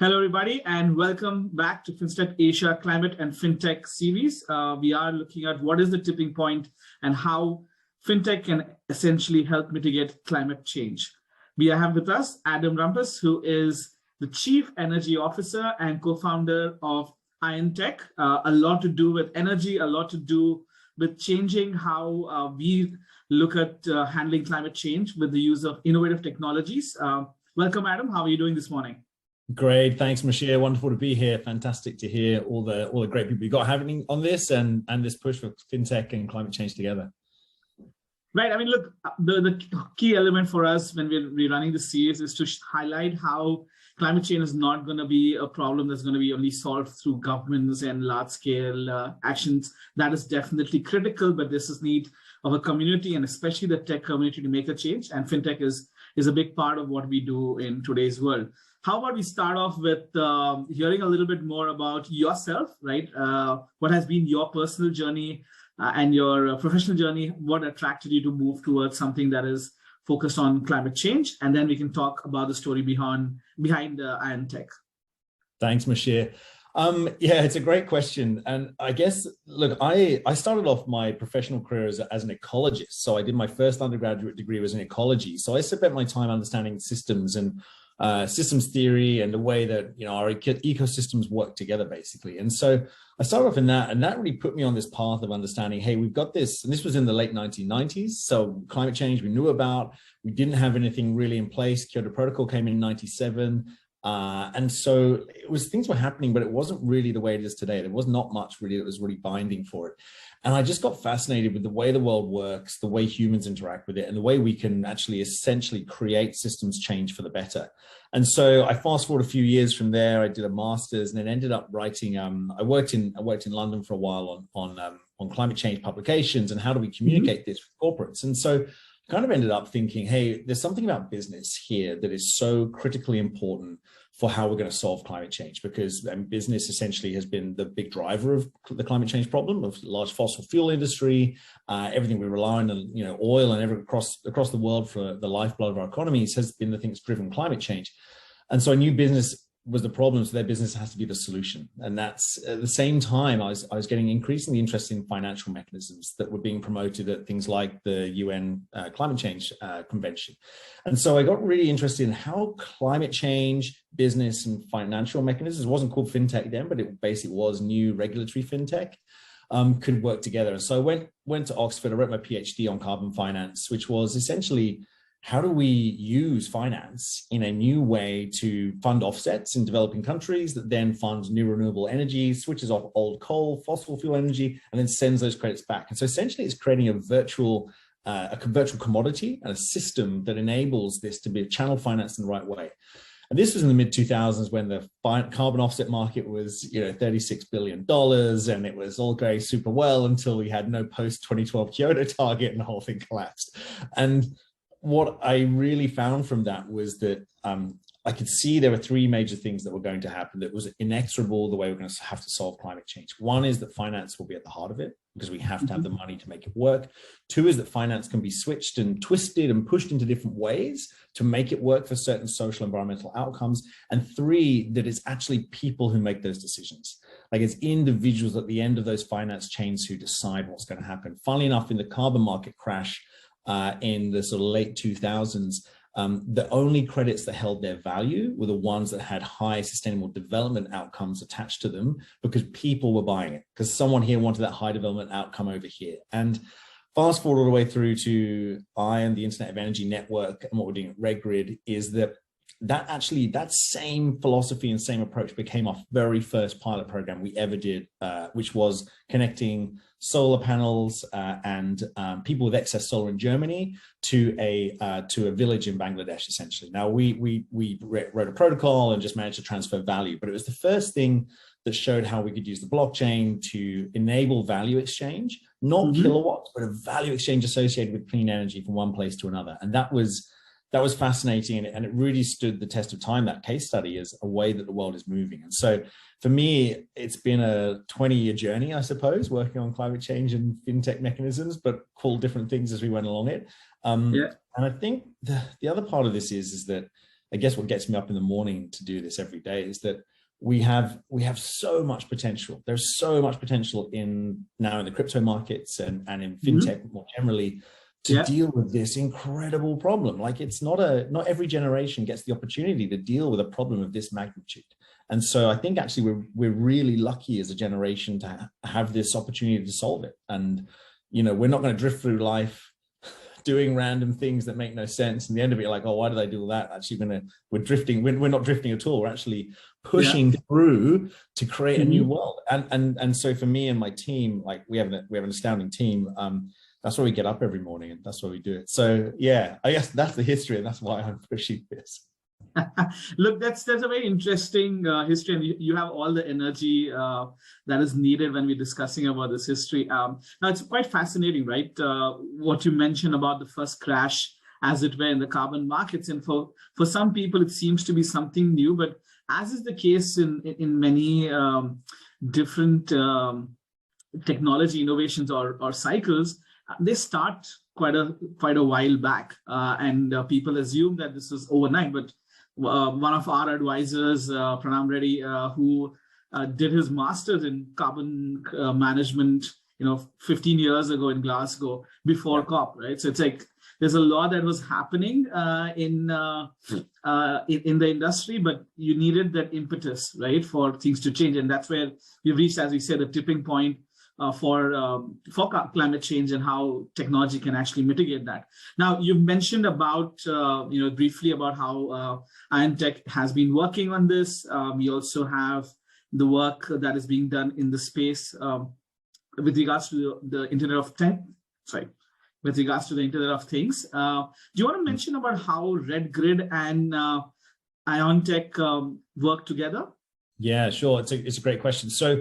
Hello, everybody, and welcome back to Finstep Asia Climate and FinTech series. We are looking at what is the tipping point and how FinTech can essentially help mitigate climate change. We have with us Adam Bumpus, who is the Chief Energy Officer and co-founder of ION Tech. A lot to do with energy, a lot to do with changing how we look at handling climate change with the use of innovative technologies. Welcome, Adam. How are you doing this morning? Great, thanks, Musheer. Wonderful to be here. Fantastic to hear all the great people you got having on this and this push for fintech and climate change together. Right. I mean, look, the key element for us when we're running the series is to highlight how climate change is not going to be a problem that's going to be only solved through governments and large-scale actions. That is definitely critical, but this is need of a community and especially the tech community to make a change. And fintech is a big part of what we do in today's world. How about we start off with hearing a little bit more about yourself, right? What has been your personal journey and your professional journey? What attracted you to move towards something that is focused on climate change? And then we can talk about the story behind ION Tech. Thanks, Musheer. Yeah, it's a great question. And I guess, look, I started off my professional career as an ecologist. So I did my first undergraduate degree was in ecology. So I spent my time understanding systems and systems theory and the way that our ecosystems work together, basically. And so I started off in that, and that really put me on this path of understanding, hey, we've got this, and this was in the late 1990s. So climate change we knew about, we didn't have anything really in place. Kyoto Protocol came in 97. And so things were happening, but it wasn't really the way it is today. There was not much really that was really binding for it. And I just got fascinated with the way the world works, the way humans interact with it, and the way we can actually essentially create systems change for the better. And so I fast forward a few years from there, I did a master's and then ended up writing, I worked in London for a while on climate change publications and how do we communicate this with corporates. And so kind of ended up thinking, hey, there's something about business here that is so critically important for how we're going to solve climate change, because business essentially has been the big driver of the climate change problem of large fossil fuel industry, everything we rely on, oil and everything across the world for the lifeblood of our economies has been the thing that's driven climate change. And so I knew business was the problem, so their business has to be the solution. And that's at the same time, I was getting increasingly interested in financial mechanisms that were being promoted at things like the UN Climate Change Convention. And so I got really interested in how climate change, business, and financial mechanisms, it wasn't called FinTech then, but it basically was new regulatory FinTech, could work together. And so I went to Oxford, I wrote my PhD on carbon finance, which was essentially, how do we use finance in a new way to fund offsets in developing countries that then funds new renewable energy, switches off old coal, fossil fuel energy, and then sends those credits back? And so essentially it's creating a virtual commodity and a system that enables this to be channel financed in the right way. And this was in the mid 2000s when the carbon offset market was, $36 billion, and it was all going super well until we had no post 2012 Kyoto target and the whole thing collapsed. And what I really found from that was that I could see there were three major things that were going to happen that was inexorable the way we're going to have to solve climate change. One is that finance will be at the heart of it because we have to have the money to make it work. Two is that finance can be switched and twisted and pushed into different ways to make it work for certain social environmental outcomes. And three, that it's actually people who make those decisions. Like it's individuals at the end of those finance chains who decide what's going to happen. Funnily enough, in the carbon market crash, in the sort of late 2000s, the only credits that held their value were the ones that had high sustainable development outcomes attached to them because people were buying it, because someone here wanted that high development outcome over here. And fast forward all the way through to ION, the Internet of Energy Network, and what we're doing at RedGrid is that same philosophy and same approach became our very first pilot program we ever did, which was connecting solar panels and people with excess solar in Germany to a village in Bangladesh, essentially. Now we wrote a protocol and just managed to transfer value, but it was the first thing that showed how we could use the blockchain to enable value exchange, not kilowatts, but a value exchange associated with clean energy from one place to another. And that was fascinating, and it really stood the test of time, that case study, as a way that the world is moving. And so for me, it's been a 20-year journey, I suppose, working on climate change and fintech mechanisms, but called different things as we went along it. And I think the other part of this is that I guess what gets me up in the morning to do this every day is that we have so much potential. There's so much potential now in the crypto markets and in FinTech more generally to deal with this incredible problem. Like it's not every generation gets the opportunity to deal with a problem of this magnitude. And so I think actually we're really lucky as a generation to have this opportunity to solve it. And, we're not going to drift through life doing random things that make no sense. In the end of it, you're like, oh, why did I do that? Actually, we're drifting. We're not drifting at all. We're actually pushing through to create a new world. And so for me and my team, like we have an astounding team. That's why we get up every morning, and that's why we do it. So yeah, I guess that's the history, and that's why I'm pushing this. Look, that's a very interesting history, and you have all the energy that is needed when we're discussing about this history. Now, it's quite fascinating, right? What you mentioned about the first crash, as it were, in the carbon markets, and for some people, it seems to be something new. But as is the case in many different technology innovations or cycles, they start quite a while back, and people assume that this is overnight. But one of our advisors, Pranam Reddy, who did his master's in carbon management, 15 years ago in Glasgow before COP, right? So it's like there's a lot that was happening in the industry, but you needed that impetus, right, for things to change, and that's where we've reached, as we said, a tipping point for climate change and how technology can actually mitigate that. Now, you've mentioned about, briefly about how ION Tech has been working on this. We also have the work that is being done in the space with regards to the Internet of Things. With regards to the Internet of Things. Do you want to mention about how RedGrid and ION Tech work together? Yeah, sure. It's a great question. So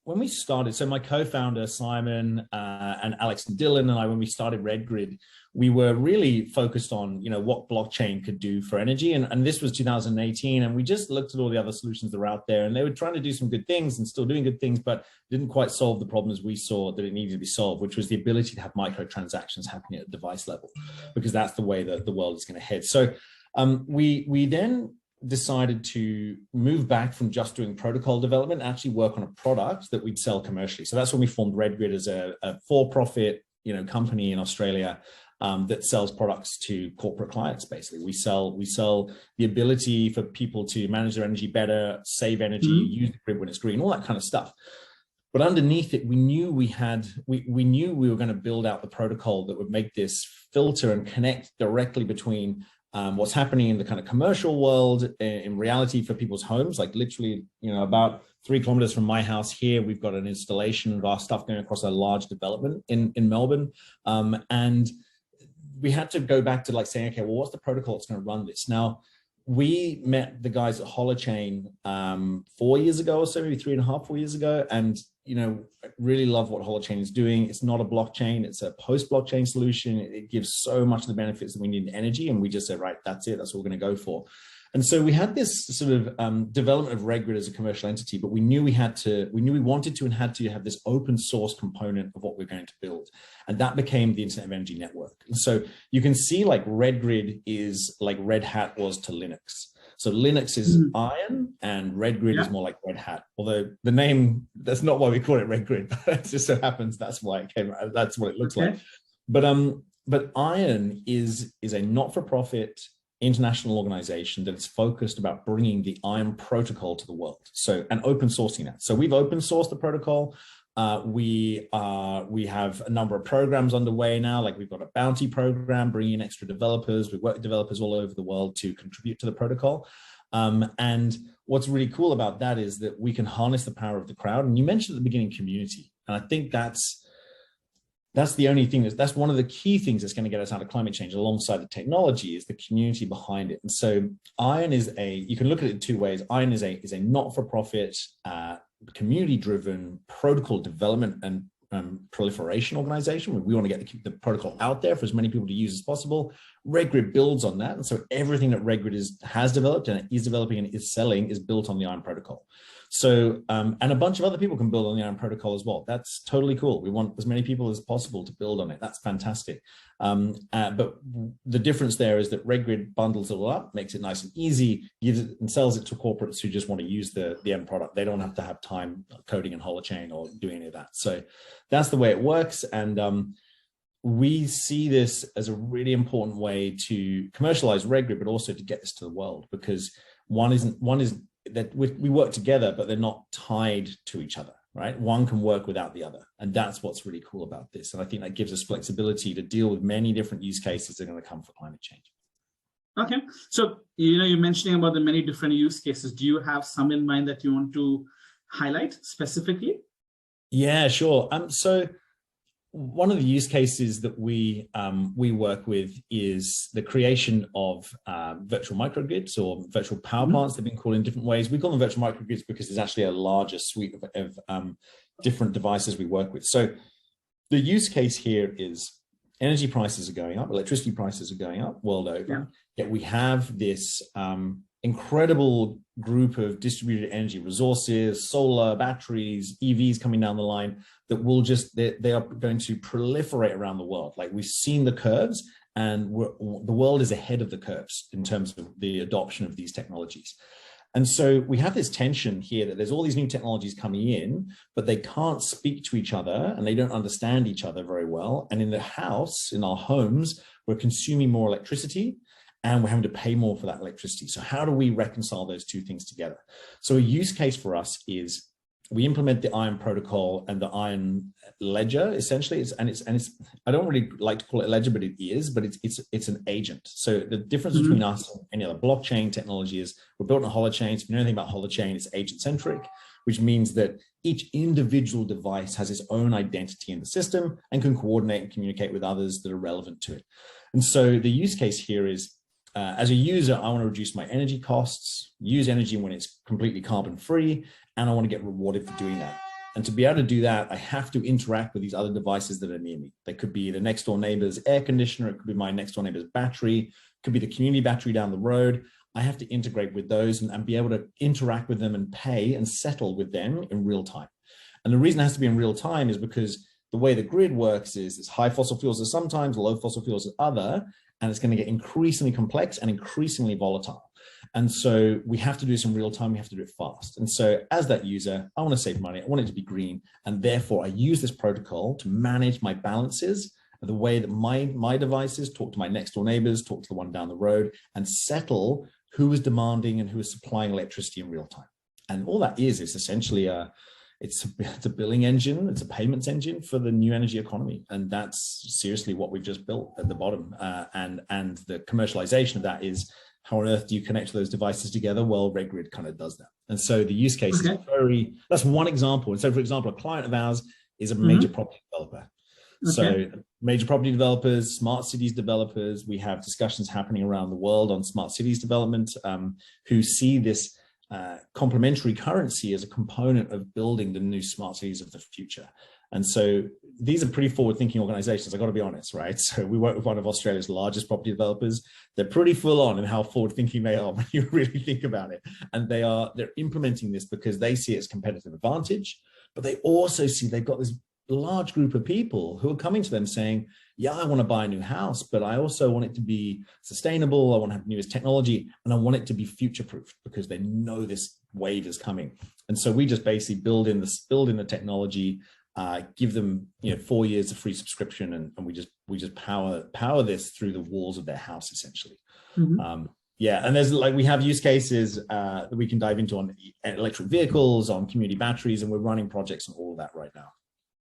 when we started, so my co-founder, Simon, and Alex and Dylan and I, when we started RedGrid, we were really focused on, what blockchain could do for energy. And this was 2018. And we just looked at all the other solutions that were out there, and they were trying to do some good things and still doing good things, but didn't quite solve the problems we saw that it needed to be solved, which was the ability to have microtransactions happening at the device level, because that's the way that the world is going to head. So we then decided to move back from just doing protocol development and actually work on a product that we'd sell commercially. So that's when we formed RedGrid as a for-profit, company in Australia that sells products to corporate clients. Basically, we sell the ability for people to manage their energy better, save energy, use the grid when it's green, all that kind of stuff. But underneath it, we knew we were going to build out the protocol that would make this filter and connect directly between what's happening in the kind of commercial world in reality for people's homes. Like literally, about 3 kilometers from my house here, we've got an installation of our stuff going across a large development in Melbourne. And we had to go back to saying, okay, well, what's the protocol that's going to run this? Now, we met the guys at Holochain 4 years ago or so, maybe 3.5, 4 years ago. And, really love what Holochain is doing. It's not a blockchain, it's a post-blockchain solution. It gives so much of the benefits that we need in energy. And we just said, right, that's it. That's what we're going to go for. And so we had this sort of development of RedGrid as a commercial entity, but we knew we wanted to and had to have this open source component of what we're going to build. And that became the Internet of Energy Network. And so you can see RedGrid is like Red Hat was to Linux. So Linux is ION and RedGrid is more like Red Hat. Although the name, that's not why we call it RedGrid, but it just so happens that's why it came out. That's what it looks like. But ION is a not-for-profit international organization that is focused about bringing the ION protocol to the world. So, and open sourcing that. So we've open sourced the protocol. We have a number of programs underway now. Like we've got a bounty program, bringing in extra developers. We work with developers all over the world to contribute to the protocol. And what's really cool about that is that we can harness the power of the crowd. And you mentioned at the beginning, community. And I think that's the only thing that's one of the key things that's going to get us out of climate change alongside the technology is the community behind it. And so ION you can look at it in 2 ways. ION is a not-for-profit, community-driven protocol development and proliferation organization. We want to get the protocol out there for as many people to use as possible. RedGrid builds on that. And so everything that RedGrid has developed and is developing and is selling is built on the ION protocol. So, and a bunch of other people can build on the ION protocol as well. That's totally cool. We want as many people as possible to build on it. That's fantastic. But the difference there is that RedGrid bundles it all up, makes it nice and easy, gives it and sells it to corporates who just want to use the end product. They don't have to have time coding in Holochain or doing any of that. So that's the way it works. And we see this as a really important way to commercialize RedGrid, but also to get this to the world, because one is that we work together, but they're not tied to each other, right? One can work without the other. And that's what's really cool about this. And I think that gives us flexibility to deal with many different use cases that are going to come for climate change. Okay. So, you're mentioning about the many different use cases. Do you have some in mind that you want to highlight specifically? Yeah, sure. So one of the use cases that we work with is the creation of virtual microgrids, or virtual power plants. They've been called in different ways. We call them virtual microgrids because there's actually a larger suite of different devices we work with. So the use case here is energy prices are going up, electricity prices are going up world over. Yet we have this incredible group of distributed energy resources, solar, batteries, EVs coming down the line that will they are going to proliferate around the world. Like, we've seen the curves, and the world is ahead of the curves in terms of the adoption of these technologies. And so we have this tension here that there's all these new technologies coming in, but they can't speak to each other and they don't understand each other very well. And in the house, in our homes, we're consuming more electricity, and we're having to pay more for that electricity. So how do we reconcile those two things together? So a use case for us is we implement the ION protocol and the ION ledger, essentially. I don't really like to call it a ledger, but it is, but it's an agent. So the difference between us and any other blockchain technology is we're built on holochain. So if you know anything about holochain, it's agent-centric, which means that each individual device has its own identity in the system and can coordinate and communicate with others that are relevant to it. And so the use case here is, as a user, I want to reduce my energy costs, use energy when it's completely carbon free, and I want to get rewarded for doing that. And to be able to do that, I have to interact with these other devices that are near me. They could be the next door neighbor's air conditioner, it could be my next door neighbor's battery, it could be the community battery down the road. I have to integrate with those and be able to interact with them and pay and settle with them in real time. And the reason it has to be in real time is because the way the grid works is it's high fossil fuels at sometimes, low fossil fuels at other, and it's going to get increasingly complex and increasingly volatile. And so we have to do this in real time. We have to do it fast. And so as that user, I want to save money. I want it to be green. And therefore I use this protocol to manage my balances, the way that my devices talk to my next door neighbors, talk to the one down the road, and settle who is demanding and who is supplying electricity in real time. And all that is essentially it's a billing engine, it's a payments engine for the new energy economy. And that's seriously what we've just built at the bottom. And the commercialization of that is, how on earth do you connect those devices together? Well, RedGrid kind of does that. And so the use case is that's one example. And so, for example, a client of ours is a major property developer. So major property developers, smart cities developers, we have discussions happening around the world on smart cities development, who see this complementary currency as a component of building the new smart cities of the future. And so these are pretty forward-thinking organizations, I've got to be honest, right? So we work with one of Australia's largest property developers. They're pretty full on in how forward-thinking they are when you really think about it. And they're implementing this because they see it as competitive advantage, but they also see they've got this large group of people who are coming to them saying, yeah, I want to buy a new house, but I also want it to be sustainable. I want to have newest technology, and I want it to be future-proof because they know this wave is coming. And so we just basically build in the technology, give them 4 years of free subscription, and we just power this through the walls of their house essentially. Yeah, and there's we have use cases that we can dive into on electric vehicles, on community batteries, and we're running projects on all of that right now.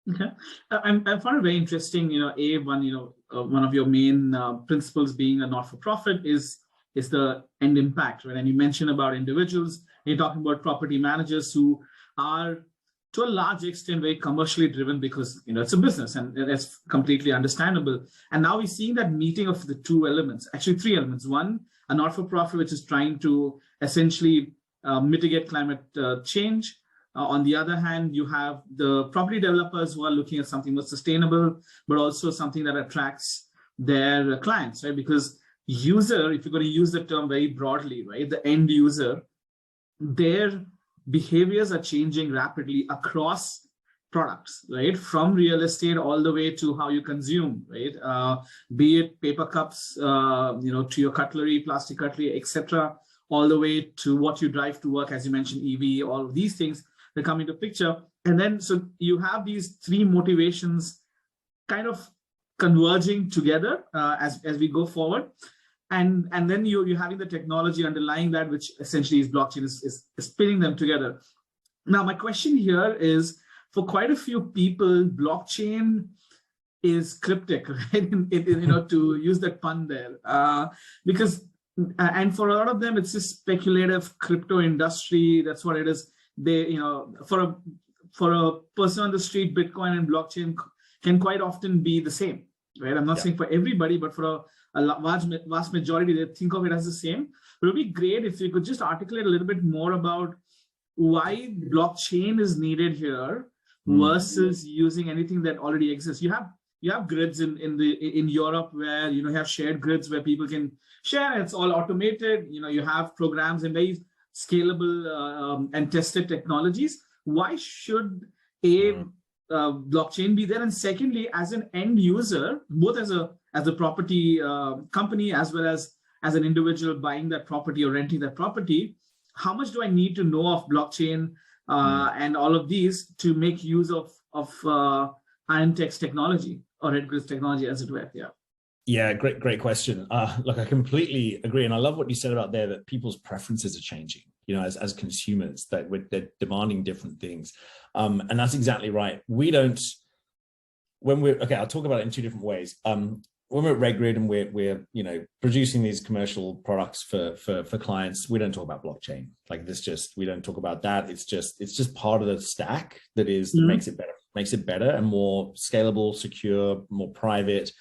Okay, I found it very interesting. One of your main principles being a not-for-profit is the end impact, right? And you mentioned about individuals. You're talking about property managers who are, to a large extent, very commercially driven because it's a business, and that's completely understandable. And now we're seeing that meeting of the two elements, actually three elements. One, a not-for-profit which is trying to essentially mitigate climate change. On the other hand, you have the property developers who are looking at something more sustainable, but also something that attracts their clients, right? Because user, if you're going to use the term very broadly, right, the end user, their behaviors are changing rapidly across products, right? From real estate all the way to how you consume, right? Be it paper cups, to your cutlery, plastic cutlery, etc., all the way to what you drive to work, as you mentioned, EV, all of these things that come into picture. And then, so you have these three motivations kind of converging together as we go forward. And then you're having the technology underlying that, which essentially is blockchain, is spinning them together. Now, my question here is, for quite a few people, blockchain is cryptic, right? To use that pun there, because and for a lot of them, it's just speculative crypto industry. That's what it is. They, for a person on the street, Bitcoin and blockchain can quite often be the same, right? I'm not saying for everybody, but for a vast majority, they think of it as the same. But it would be great if you could just articulate a little bit more about why blockchain is needed here versus using anything that already exists. You have grids in Europe where you have shared grids where people can share, and it's all automated. You have programs and very scalable and tested technologies. Why should blockchain be there? And secondly, as an end user, both as a property company as well as an individual buying that property or renting that property, how much do I need to know of blockchain and all of these to make use of ION Tech's technology or RedGrid's technology, as it were? Yeah, great question. Look, I completely agree, and I love what you said about there, that people's preferences are changing. As consumers, that they're demanding different things, and that's exactly right. I'll talk about it in two different ways. When we're at RedGrid and we're producing these commercial products for clients, we don't talk about blockchain. Like this, we don't talk about that. It's just part of the stack that makes it better and more scalable, secure, more private.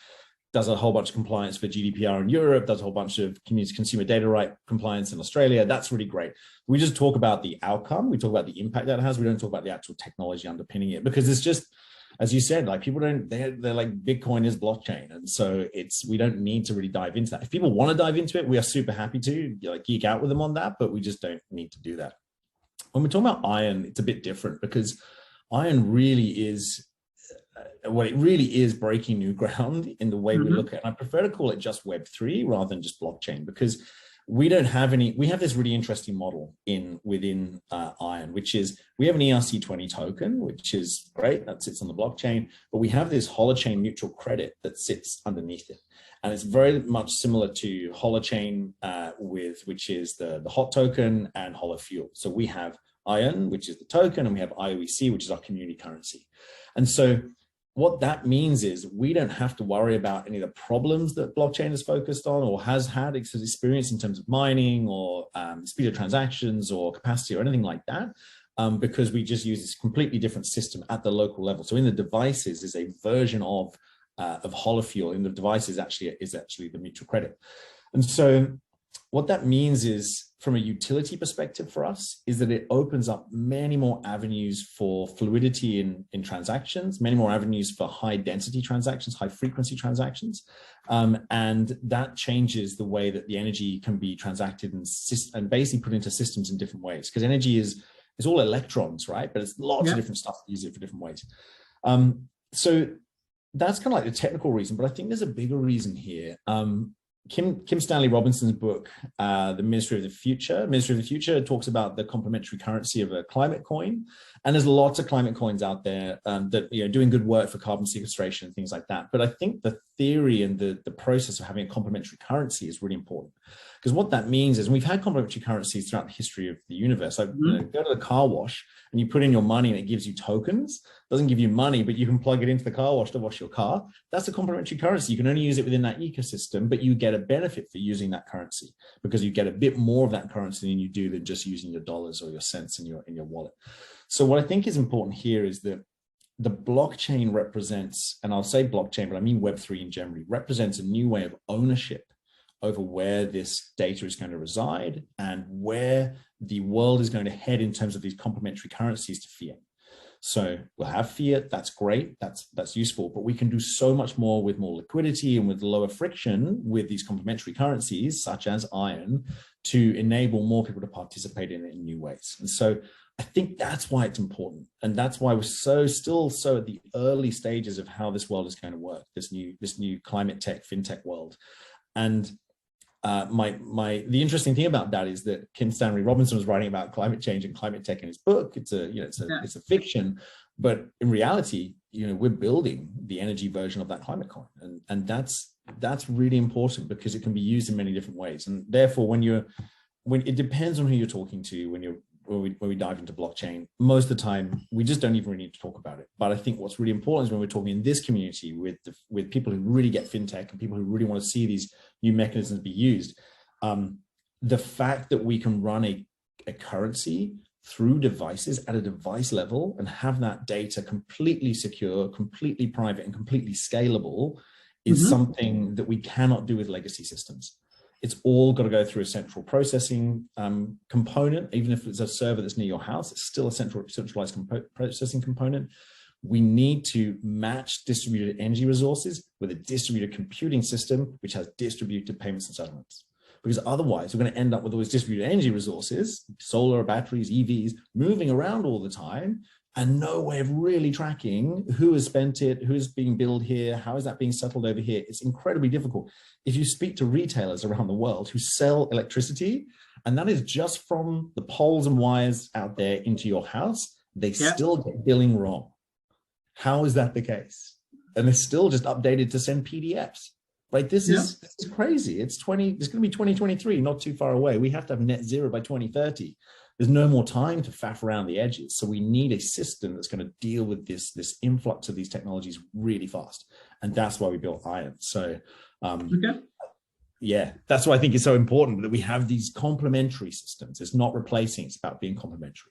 Does a whole bunch of compliance for GDPR in Europe, does a whole bunch of consumer data right compliance in Australia. That's really great. We just talk about the outcome. We talk about the impact that it has. We don't talk about the actual technology underpinning it, because it's just, as you said, like people they're like, Bitcoin is blockchain. And so we don't need to really dive into that. If people want to dive into it, we are super happy to geek out with them on that, but we just don't need to do that. When we're talking about ION, it's a bit different, because ION really is, it really is breaking new ground in the way we look at it. And I prefer to call it just Web3 rather than just blockchain, because we have this really interesting model within ION, which is we have an ERC20 token, which is great, that sits on the blockchain, but we have this holochain mutual credit that sits underneath it. And it's very much similar to holochain which is the hot token, and holofuel. So we have ION, which is the token, and we have IOEC, which is our community currency. And so what that means is we don't have to worry about any of the problems that blockchain is focused on or has had experience in terms of mining or speed of transactions or capacity or anything like that, because we just use this completely different system at the local level. So in the devices is a version of holofuel. In the devices is actually the mutual credit. And so what that means is, from a utility perspective for us, is that it opens up many more avenues for fluidity in transactions, many more avenues for high density transactions, high frequency transactions. And that changes the way that the energy can be transacted and basically put into systems in different ways. Because energy is all electrons, right? But it's lots of different stuff to use it for different ways. So that's kind of like the technical reason, but I think there's a bigger reason here. Kim Stanley Robinson's book, The Ministry of the Future, talks about the complementary currency of a climate coin. And there's lots of climate coins out there that doing good work for carbon sequestration and things like that. But I think the theory and the process of having a complementary currency is really important. Because what that means is, and we've had complementary currencies throughout the history of the universe. Like, go to the car wash and you put in your money and it gives you tokens. It doesn't give you money, but you can plug it into the car wash to wash your car. That's a complementary currency. You can only use it within that ecosystem, but you get a benefit for using that currency, because you get a bit more of that currency than you do than just using your dollars or your cents in your wallet. So what I think is important here is that the blockchain represents, and I'll say blockchain, but I mean Web3 in general, represents a new way of ownership over where this data is going to reside and where the world is going to head in terms of these complementary currencies to fiat. So we'll have fiat, that's great, that's useful, but we can do so much more with more liquidity and with lower friction with these complementary currencies, such as ION, to enable more people to participate in it in new ways. And so I think that's why it's important. And that's why we're still so at the early stages of how this world is going to work, this new climate tech, fintech world. And the interesting thing about that is that Kim Stanley Robinson was writing about climate change and climate tech in his book. It's a fiction, but in reality, we're building the energy version of that climate coin, and that's really important because it can be used in many different ways. And therefore, when it depends on who you're talking to, when we dive into blockchain, most of the time we just don't even really need to talk about it. But I think what's really important is when we're talking in this community with people who really get fintech and people who really want to see these new mechanisms be used, the fact that we can run a currency through devices at a device level and have that data completely secure, completely private, and completely scalable is something that we cannot do with legacy systems. It's all got to go through a central processing component. Even if it's a server that's near your house, it's still a centralized processing component. We need to match distributed energy resources with a distributed computing system, which has distributed payments and settlements. Because otherwise, we're going to end up with all these distributed energy resources, solar, batteries, EVs, moving around all the time, and no way of really tracking who has spent it, who is being billed here, how is that being settled over here. It's incredibly difficult. If you speak to retailers around the world who sell electricity, and that is just from the poles and wires out there into your house, they still get billing wrong. How is that the case? And they're still just updated to send PDFs. Right? This is crazy. It's going to be 2023, not too far away. We have to have net zero by 2030. There's no more time to faff around the edges. So we need a system that's going to deal with this influx of these technologies really fast. And that's why we built ION. So yeah, that's why I think it's so important that we have these complementary systems. It's not replacing, it's about being complementary.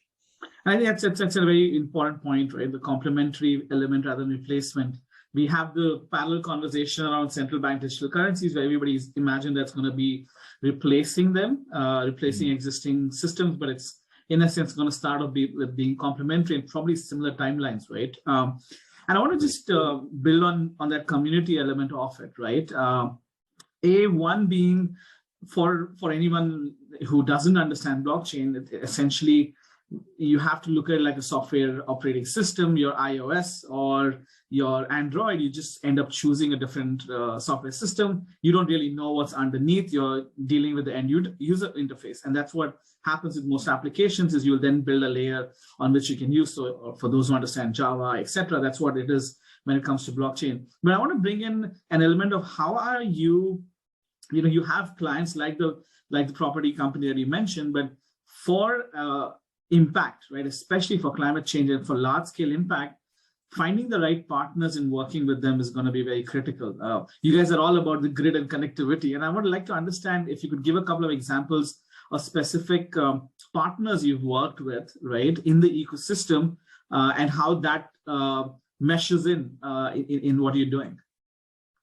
I think that's a very important point, right? The complementary element rather than replacement. We have the parallel conversation around central bank digital currencies where everybody's imagined that's going to be replacing them, replacing existing systems, but it's in a sense going to start off with being complementary and probably similar timelines, right? And I want to just build on that community element of it, right? One being for anyone who doesn't understand blockchain, essentially you have to look at it like a software operating system, your iOS or your Android. You just end up choosing a different software system. You don't really know what's underneath. You're dealing with the end user interface. And that's what happens with most applications is you'll then build a layer on which you can use. So for those who understand Java, etc., that's what it is when it comes to blockchain. But I want to bring in an element of how are you have clients like the property company that you mentioned, but for impact, right? Especially for climate change and for large scale impact, finding the right partners and working with them is going to be very critical. You guys are all about the grid and connectivity. And I would like to understand if you could give a couple of examples of specific partners you've worked with, right, in the ecosystem and how that meshes in what you're doing.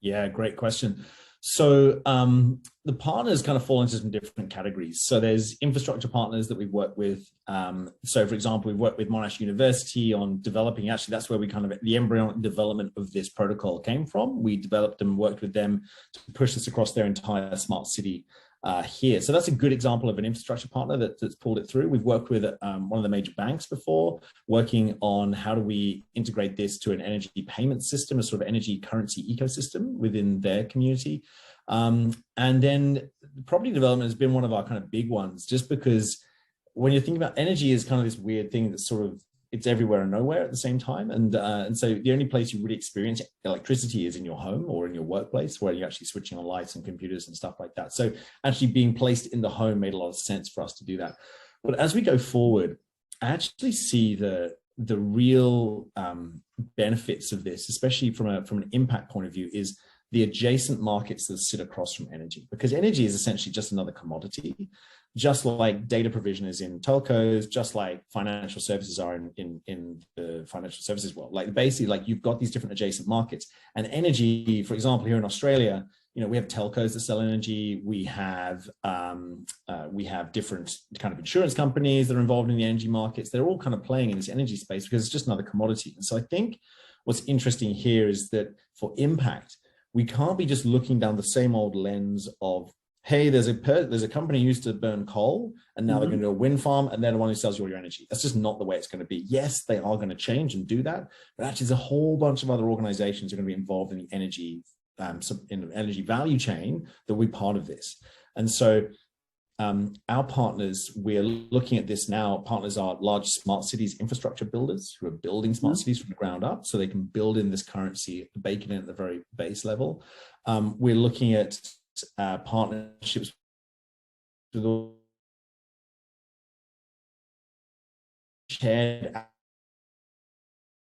Yeah, great question. So the partners kind of fall into some different categories. So there's infrastructure partners that we've worked with. So for example, we've worked with Monash University on developing, actually that's where we the embryonic development of this protocol came from. We developed and worked with them to push this across their entire smart city here. So that's a good example of an infrastructure partner that's pulled it through. We've worked with one of the major banks before, working on how do we integrate this to an energy payment system, a sort of energy currency ecosystem within their community. And then property development has been one of our kind of big ones, just because when you think about energy is kind of this weird thing that's sort of, it's everywhere and nowhere at the same time. And so the only place you really experience electricity is in your home or in your workplace, where you're actually switching on lights and computers and stuff like that. So actually being placed in the home made a lot of sense for us to do that. But as we go forward, I actually see the real benefits of this, especially from an impact point of view, is the adjacent markets that sit across from energy, because energy is essentially just another commodity, just like data provision is in telcos, just like financial services are in the financial services world. Like basically, like you've got these different adjacent markets, and energy, for example, here in Australia, we have telcos that sell energy. We have different kind of insurance companies that are involved in the energy markets. They're all kind of playing in this energy space because it's just another commodity. And so I think what's interesting here is that for impact, we can't be just looking down the same old lens of hey, there's a company who used to burn coal and now they're going to do a wind farm and they're the one who sells you all your energy. That's just not the way it's going to be. Yes, they are going to change and do that, but actually there's a whole bunch of other organizations who are going to be involved in the energy, in the energy value chain that will be part of this. And so our partners, we're looking at this now. Partners are large smart cities infrastructure builders who are building smart cities from the ground up so they can build in this currency, bake it in at the very base level. We're looking at partnerships with shared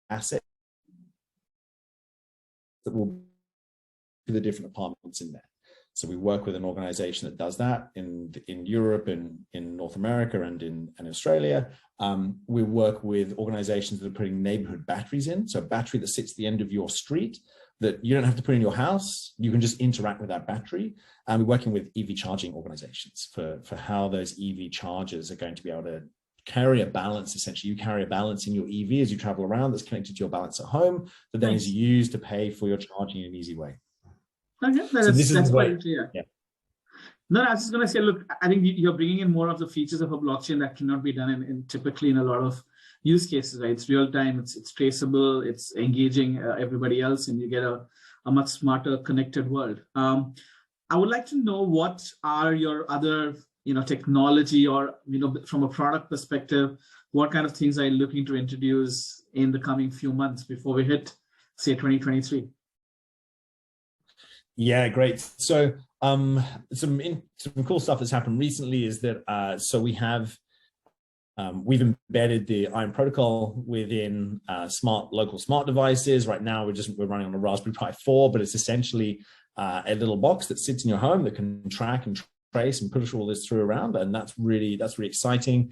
assets that will be the different departments in there. So we work with an organization that does that in Europe and in North America and in Australia. We work with organizations that are putting neighborhood batteries in. So a battery that sits at the end of your street that you don't have to put in your house, you can just interact with that battery. And we're working with EV charging organizations for how those EV chargers are going to be able to carry a balance. Essentially, you carry a balance in your EV as you travel around that's connected to your balance at home, that then is used to pay for your charging in an easy way. Okay, that's quite clear. Yeah. No, I was just going to say, look, I think you're bringing in more of the features of a blockchain that cannot be done in typically in a lot of use cases, right? It's real time, it's traceable, it's engaging everybody else, and you get a much smarter, connected world. I would like to know what are your other, technology or, from a product perspective, what kind of things are you looking to introduce in the coming few months before we hit, say, 2023? Yeah, great. So some cool stuff that's happened recently is that so we've embedded the ION protocol within local smart devices. Right now we're running on a Raspberry Pi 4, but it's essentially a little box that sits in your home that can track and trace and push all this through around, and that's really exciting.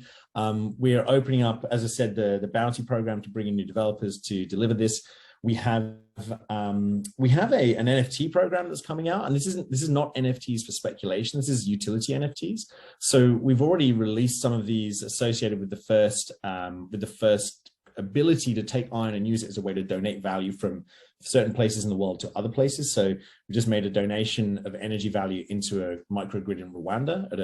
We are opening up, as I said, the bounty program to bring in new developers to deliver this. We have an NFT program that's coming out, and this is not NFTs for speculation. This is utility NFTs. So we've already released some of these associated with the first ability to take ION and use it as a way to donate value from certain places in the world to other places. So we just made a donation of energy value into a microgrid in Rwanda at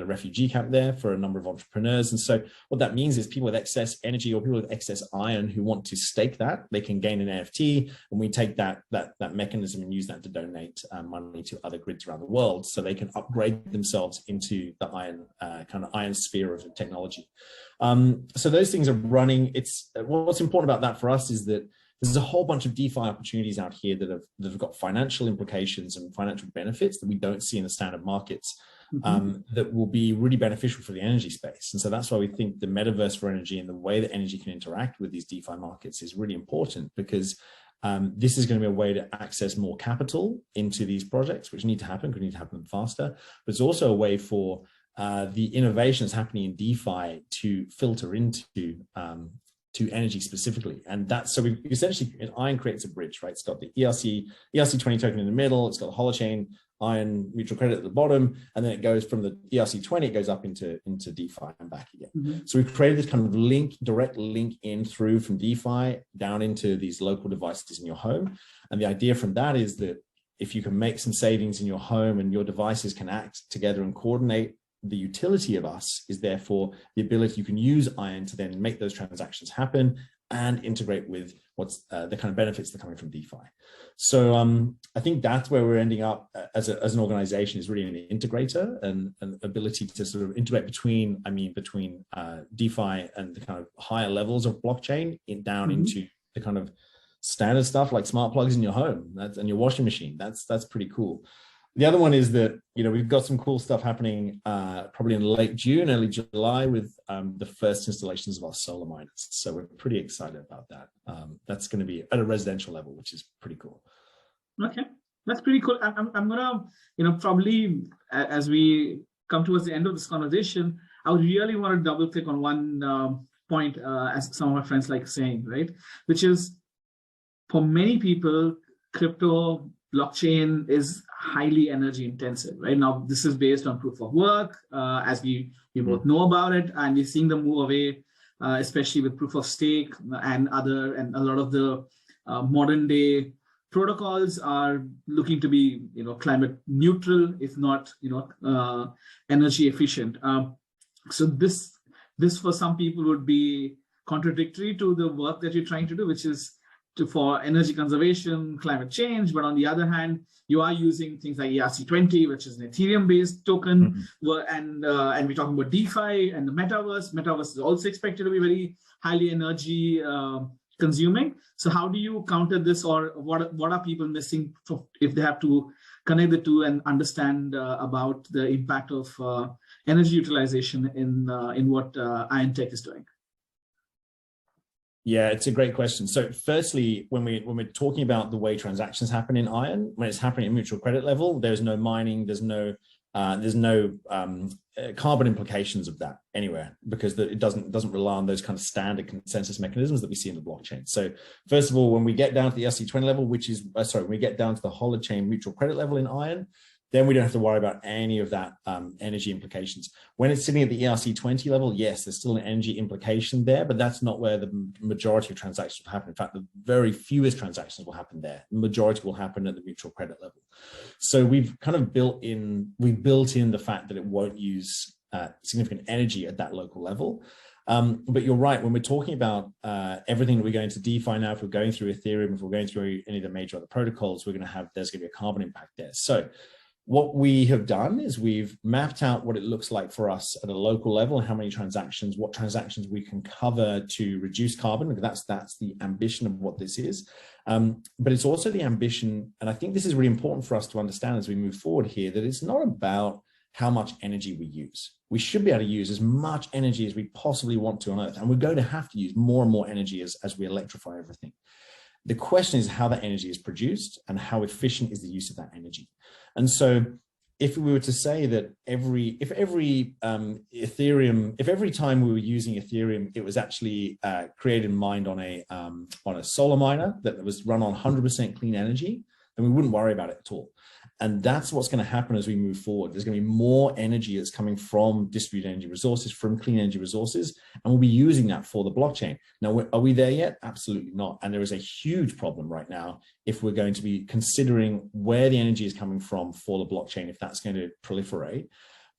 a refugee camp there for a number of entrepreneurs. And so what that means is people with excess energy or people with excess ION who want to stake that, they can gain an NFT, and we take that mechanism and use that to donate money to other grids around the world so they can upgrade themselves into the ION sphere of technology. So those things are running. What's important about that for us is that there's a whole bunch of DeFi opportunities out here that have got financial implications and financial benefits that we don't see in the standard markets, that will be really beneficial for the energy space. And so that's why we think the metaverse for energy and the way that energy can interact with these DeFi markets is really important, because this is going to be a way to access more capital into these projects, which need to happen, because we need to happen faster. But it's also a way for the innovations happening in DeFi to filter into to energy specifically. And that's, so we essentially, ION creates a bridge, right? It's got the ERC20 token in the middle, it's got the holochain ION mutual credit at the bottom, and then it goes from the ERC20, it goes up into DeFi and back again. So we've created this kind of direct link in through from DeFi down into these local devices in your home. And the idea from that is that if you can make some savings in your home and your devices can act together and coordinate, the utility of us is therefore the ability you can use ION to then make those transactions happen and integrate with what's the kind of benefits that are coming from DeFi. So I think that's where we're ending up as an organization, is really an integrator and an ability to sort of integrate between DeFi and the kind of higher levels of blockchain down into the kind of standard stuff like smart plugs in your home and your washing machine. That's pretty cool. The other one is that, we've got some cool stuff happening probably in late June, early July with the first installations of our solar miners. So we're pretty excited about that. That's going to be at a residential level, which is pretty cool. Okay, that's pretty cool. I'm going to, probably as we come towards the end of this conversation, I would really want to double click on one point, as some of my friends like saying, right? Which is, for many people, crypto blockchain is highly energy intensive, right? Now, this is based on proof of work, as we both know about it, and we're seeing them move away, especially with proof of stake and a lot of the modern day protocols are looking to be, climate neutral, if not, energy efficient. So this for some people would be contradictory to the work that you're trying to do, which is for energy conservation, climate change. But on the other hand, you are using things like ERC20, which is an Ethereum-based token, and we're talking about DeFi and the metaverse. Metaverse is also expected to be very highly energy consuming. So how do you counter this, or what are people missing if they have to connect the two and understand about the impact of energy utilization in what ION Tech is doing? Yeah, it's a great question. So firstly, when we're talking about the way transactions happen in ION, when it's happening at mutual credit level, there's no mining, there's no carbon implications of that anywhere, because it doesn't rely on those kind of standard consensus mechanisms that we see in the blockchain. So first of all, when we get down to the ERC20 level, when we get down to the holochain mutual credit level in ION, then we don't have to worry about any of that energy implications. When it's sitting at the ERC20 level, yes, there's still an energy implication there, but that's not where the majority of transactions will happen. In fact, the very fewest transactions will happen there. The majority will happen at the mutual credit level. So we've kind of built in the fact that it won't use significant energy at that local level. But you're right, when we're talking about everything that we're going to DeFi now, if we're going through Ethereum, if we're going through any of the major other protocols, there's going to be a carbon impact there. So what we have done is we've mapped out what it looks like for us at a local level, and how many transactions, what transactions we can cover to reduce carbon, because that's the ambition of what this is. But it's also the ambition, and I think this is really important for us to understand as we move forward here, that it's not about how much energy we use. We should be able to use as much energy as we possibly want to on Earth, and we're going to have to use more and more energy as we electrify everything. The question is how that energy is produced and how efficient is the use of that energy. And so if we were to say that if every time we were using Ethereum, it was actually created and mined on a solar miner that was run on 100% clean energy, then we wouldn't worry about it at all. And that's what's going to happen as we move forward. There's going to be more energy that's coming from distributed energy resources, from clean energy resources, and we'll be using that for the blockchain. Now, are we there yet? Absolutely not. And there is a huge problem right now if we're going to be considering where the energy is coming from for the blockchain, if that's going to proliferate.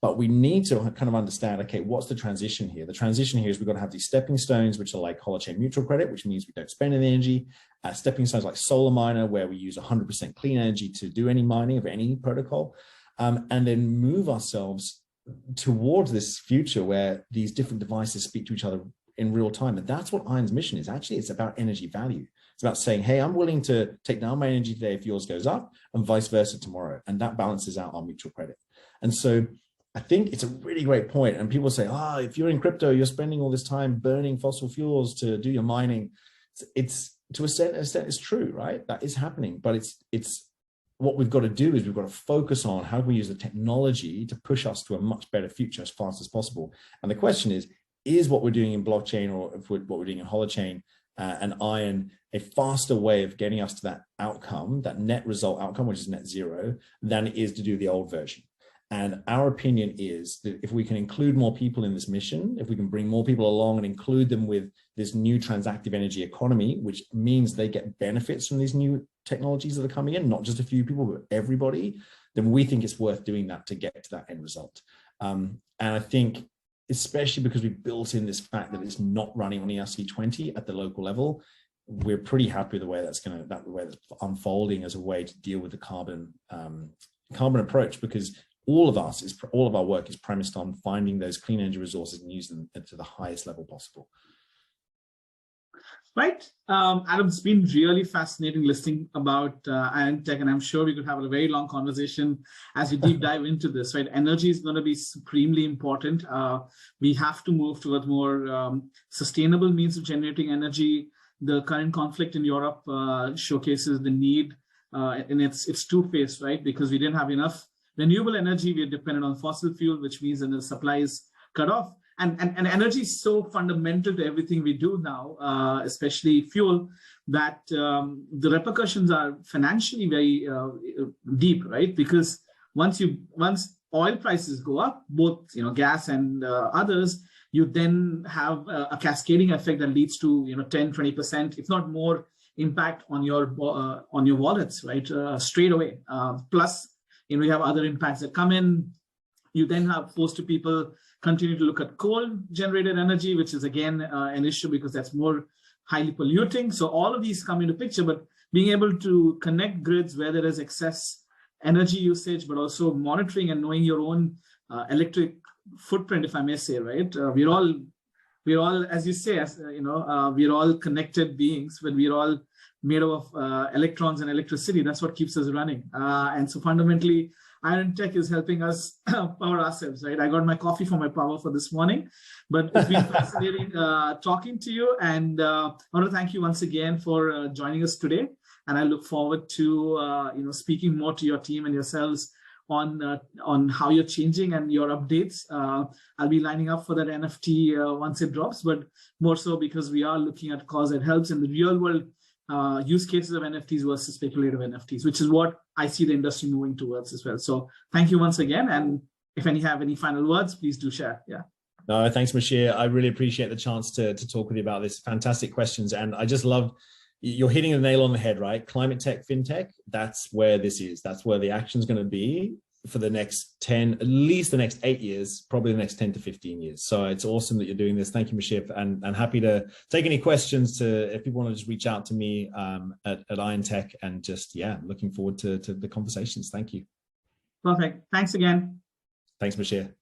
But we need to kind of understand, okay, what's the transition here? The transition here is we've got to have these stepping stones, which are like holochain mutual credit, which means we don't spend any energy. Stepping stones like solar miner, where we use 100% clean energy to do any mining of any protocol, and then move ourselves towards this future where these different devices speak to each other in real time. And that's what ION's mission is. Actually, it's about energy value. It's about saying, hey, I'm willing to take down my energy today if yours goes up, and vice versa tomorrow. And that balances out our mutual credit. And so I think it's a really great point. And people say, if you're in crypto, you're spending all this time burning fossil fuels to do your mining. It's to a certain extent, it's true, right? That is happening. But it's what we've got to do is we've got to focus on how can we use the technology to push us to a much better future as fast as possible. And the question is what we're doing in blockchain, or what we're doing in holochain and ION, a faster way of getting us to that outcome, that net result outcome, which is net zero, than it is to do the old version. And our opinion is that if we can include more people in this mission, if we can bring more people along and include them with this new transactive energy economy, which means they get benefits from these new technologies that are coming in, not just a few people, but everybody, then we think it's worth doing that to get to that end result. And I think, especially because we built in this fact that it's not running on ERC20 at the local level, we're pretty happy with the way that's unfolding as a way to deal with the carbon approach, because all of our work is premised on finding those clean energy resources and use them to the highest level possible. Right. Adam, it's been really fascinating listening about ION Tech, and I'm sure we could have a very long conversation as we deep dive into this, right? Energy is going to be supremely important. We have to move towards more sustainable means of generating energy. The current conflict in Europe showcases the need, and it's two-faced, right? Because we didn't have enough renewable energy, we are dependent on fossil fuel, which means that the supply is cut off. And energy is so fundamental to everything we do now, especially fuel, that the repercussions are financially very deep, right? Because once oil prices go up, both gas and others, you then have a cascading effect that leads to 10, 20%, if not more, impact on your wallets, right? Straight away. Plus, you have other impacts that come in. You then have forced to people continue to look at coal-generated energy, which is again an issue because that's more highly polluting. So all of these come into picture, but being able to connect grids where there is excess energy usage, but also monitoring and knowing your own electric footprint, if I may say, right? We're all, as you say, we're all connected beings, but we're all made of electrons and electricity. That's what keeps us running. And so fundamentally, IOEN Tech is helping us power ourselves, right? I got my coffee for my power for this morning, but it's been fascinating talking to you. And I want to thank you once again for joining us today. And I look forward to speaking more to your team and yourselves on how you're changing and your updates. I'll be lining up for that NFT once it drops, but more so because we are looking at cause that helps in the real world use cases of NFTs versus speculative NFTs, which is what I see the industry moving towards as well. So thank you once again. And if any have any final words, please do share. Yeah. No, thanks, Musheer. I really appreciate the chance to talk with you about this. Fantastic questions. And I just love, you're hitting the nail on the head, right? Climate tech, FinTech, that's where this is. That's where the action is going to be for the next 10, at least the next 8 years, probably the next 10 to 15 years. So it's awesome that you're doing this. Thank you, Musheer, and happy to take any questions if people want to just reach out to me at IOEN Tech, and just, yeah, looking forward to the conversations. Thank you. Perfect. Thanks again. Thanks, Musheer.